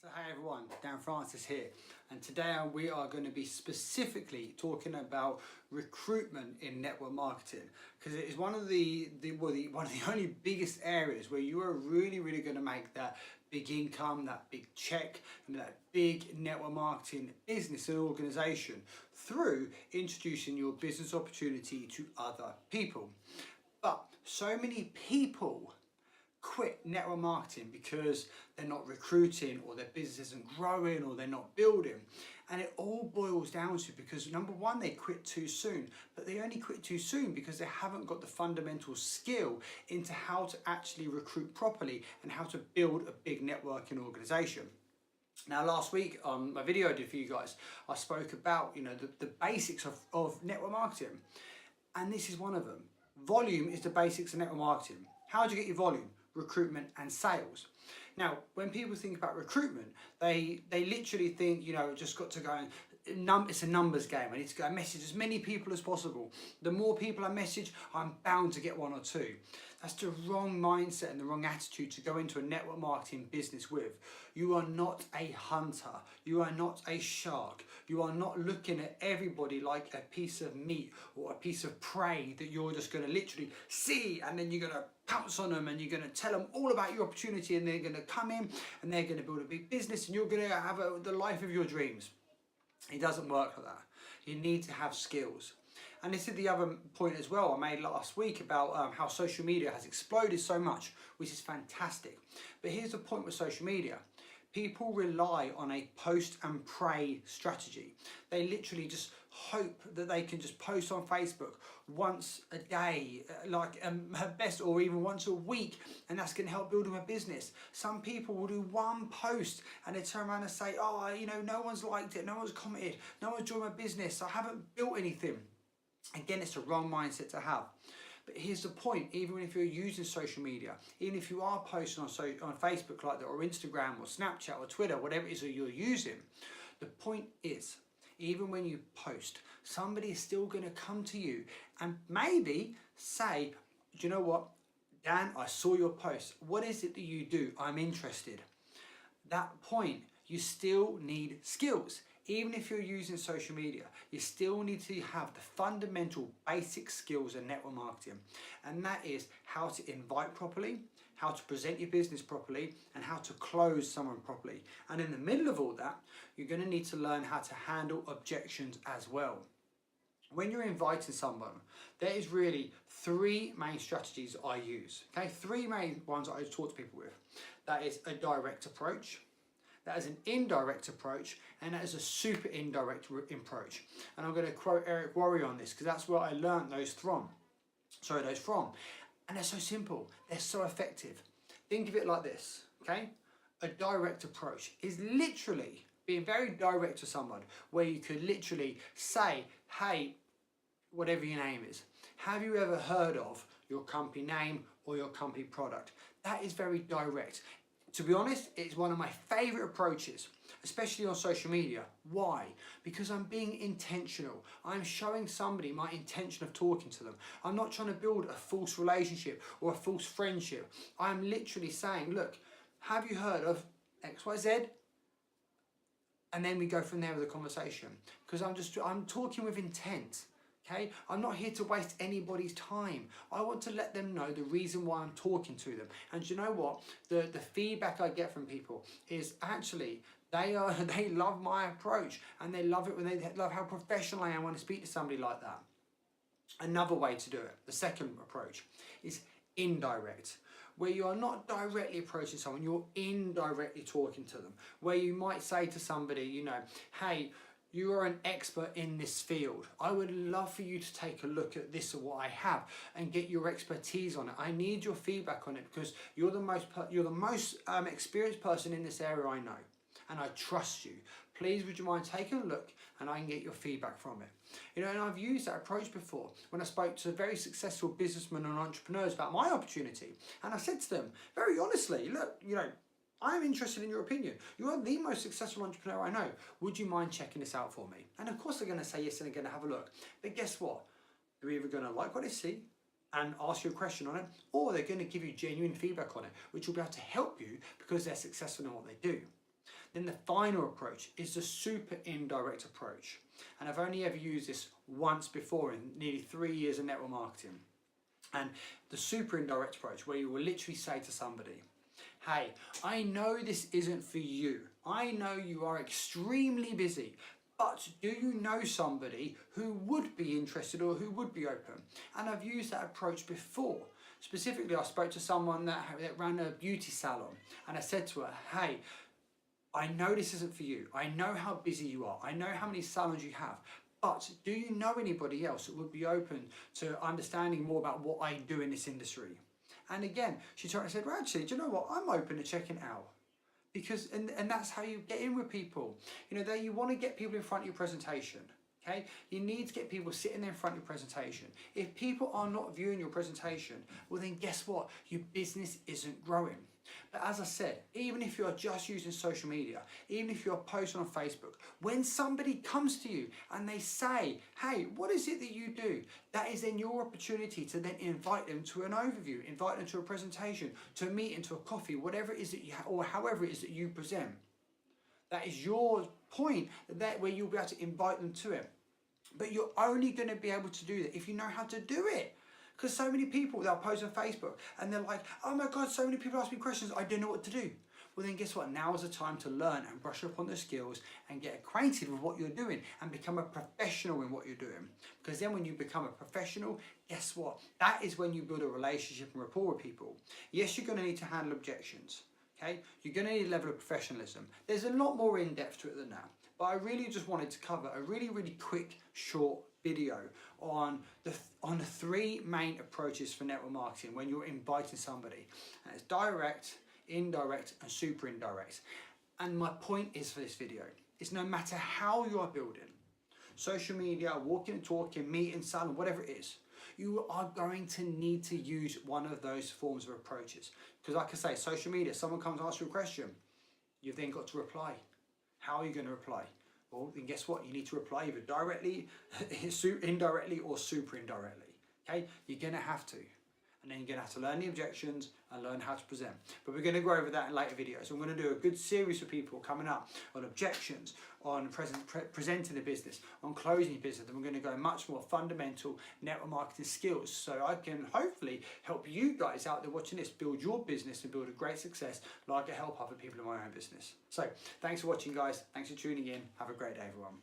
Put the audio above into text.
So hey everyone, Dan Francis here, and today we are going to be specifically talking about recruitment in network marketing, because it is one of the only biggest areas where you are really going to make that big income, that big check, and that big network marketing business and organization through introducing your business opportunity to other people. But so many people quit network marketing because they're not recruiting, or their business isn't growing, or they're not building. And it all boils down to, because number one, they quit too soon, but they only quit too soon because they haven't got the fundamental skill into how to actually recruit properly and how to build a big networking organization. Now, last week on my video I did for you guys, I spoke about the basics of network marketing, and this is one of them. Volume is the basics of network marketing. How do you get your volume? Recruitment and sales. Now, when people think about recruitment, they literally think, just got to go and it's a numbers game. I need to go and message as many people as possible. The more people I message, I'm bound to get one or two. That's the wrong mindset and the wrong attitude to go into a network marketing business with. You are not a hunter. You are not a shark. You are not looking at everybody like a piece of meat or a piece of prey that you're just going to literally see, and then you're going to pounce on them and you're going to tell them all about your opportunity, and they're going to come in and they're going to build a big business and you're going to have the life of your dreams. It doesn't work like that. You need to have skills. And this is the other point as well I made last week about how social media has exploded so much, which is fantastic. But here's the point with social media. People rely on a post and pray strategy. They literally just hope that they can just post on Facebook once a day, like at best, or even once a week, and that's going to help build them a business. Some people will do one post and they turn around and say, oh, no one's liked it, no one's commented, no one's joined my business, I haven't built anything. Again, it's the wrong mindset to have. But here's the point, even if you're using social media, even if you are posting on Facebook like that, or Instagram, or Snapchat, or Twitter, whatever it is that you're using, the point is, even when you post, somebody is still going to come to you and maybe say, do you know what, Dan, I saw your post. What is it that you do? I'm interested. That point, you still need skills. Even if you're using social media, you still need to have the fundamental basic skills in network marketing. And that is how to invite properly, how to present your business properly, and how to close someone properly. And in the middle of all that, you're going to need to learn how to handle objections as well. When you're inviting someone, there is really three main strategies I use. Okay, three main ones I talk to people with. That is a direct approach, that is an indirect approach, and that is a super indirect approach. And I'm going to quote Eric Worre on this, because that's where I learned those from. And they're so simple, they're so effective. Think of it like this, okay? A direct approach is literally being very direct to someone, where you could literally say, hey, whatever your name is, have you ever heard of your company name or your company product? That is very direct. To be honest, it's one of my favorite approaches, especially on social media. Why? Because I'm being intentional. I'm showing somebody my intention of talking to them. I'm not trying to build a false relationship or a false friendship. I'm literally saying, look, have you heard of XYZ? And then we go from there with the conversation, because I'm talking with intent. Okay, I'm not here to waste anybody's time. I want to let them know the reason why I'm talking to them. And you know what? The feedback I get from people is actually they love my approach, and they love it when they love how professional I am when I speak to somebody like that. Another way to do it, the second approach, is indirect, where you are not directly approaching someone, you're indirectly talking to them, where you might say to somebody, hey, you are an expert in this field. I would love for you to take a look at this or what I have and get your expertise on it. I need your feedback on it, because you're the most experienced person in this area I know, and I trust you. Please, would you mind taking a look, and I can get your feedback from it. And I've used that approach before when I spoke to very successful businessmen and entrepreneurs about my opportunity. And I said to them, very honestly, look, I'm interested in your opinion. You are the most successful entrepreneur I know. Would you mind checking this out for me? And of course they're going to say yes, and they're going to have a look. But guess what? They're either going to like what they see and ask you a question on it, or they're going to give you genuine feedback on it, which will be able to help you because they're successful in what they do. Then the final approach is the super indirect approach. And I've only ever used this once before in nearly 3 years of network marketing. And the super indirect approach, where you will literally say to somebody, hey, I know this isn't for you. I know you are extremely busy, but do you know somebody who would be interested or who would be open? And I've used that approach before. Specifically, I spoke to someone that ran a beauty salon, and I said to her, hey, I know this isn't for you. I know how busy you are. I know how many salons you have. But do you know anybody else that would be open to understanding more about what I do in this industry? And again, she said, well, actually, do you know what? I'm open to checking it out. Because, and that's how you get in with people. You know, you want to get people in front of your presentation. Okay, you need to get people sitting there in front of your presentation. If people are not viewing your presentation, well then guess what? Your business isn't growing. But as I said, even if you're just using social media, even if you're posting on Facebook, when somebody comes to you and they say, hey, what is it that you do? That is then your opportunity to then invite them to an overview, invite them to a presentation, to a meeting, to a coffee, whatever it is that you or however it is that you present. That is your point where you'll be able to invite them to it. But you're only going to be able to do that if you know how to do it. Because so many people, they'll post on Facebook and they're like, oh my God, so many people ask me questions, I don't know what to do. Well then guess what, now is the time to learn and brush up on the skills and get acquainted with what you're doing and become a professional in what you're doing. Because then when you become a professional, guess what, that is when you build a relationship and rapport with people. Yes, you're going to need to handle objections. Okay, you're going to need a level of professionalism. There's a lot more in depth to it than that. But I really just wanted to cover a really quick, short video on the 3 main approaches for network marketing when you're inviting somebody. And it's direct, indirect, and super indirect. And my point is for this video is no matter how you are building, social media, walking and talking, meeting, salon, whatever it is, you are going to need to use one of those forms of approaches. Because like I say, social media, someone comes and asks you a question, you've then got to reply. How are you going to reply? Well, then guess what? You need to reply either directly, indirectly, or super indirectly. Okay? You're going to have to. And then you're going to have to learn the objections and learn how to present. But we're going to go over that in later videos. I'm going to do a good series for people coming up on objections, on presenting the business, on closing your business. And we're going to go much more fundamental network marketing skills. So I can hopefully help you guys out there watching this build your business and build a great success like I help other people in my own business. So thanks for watching, guys. Thanks for tuning in. Have a great day, everyone.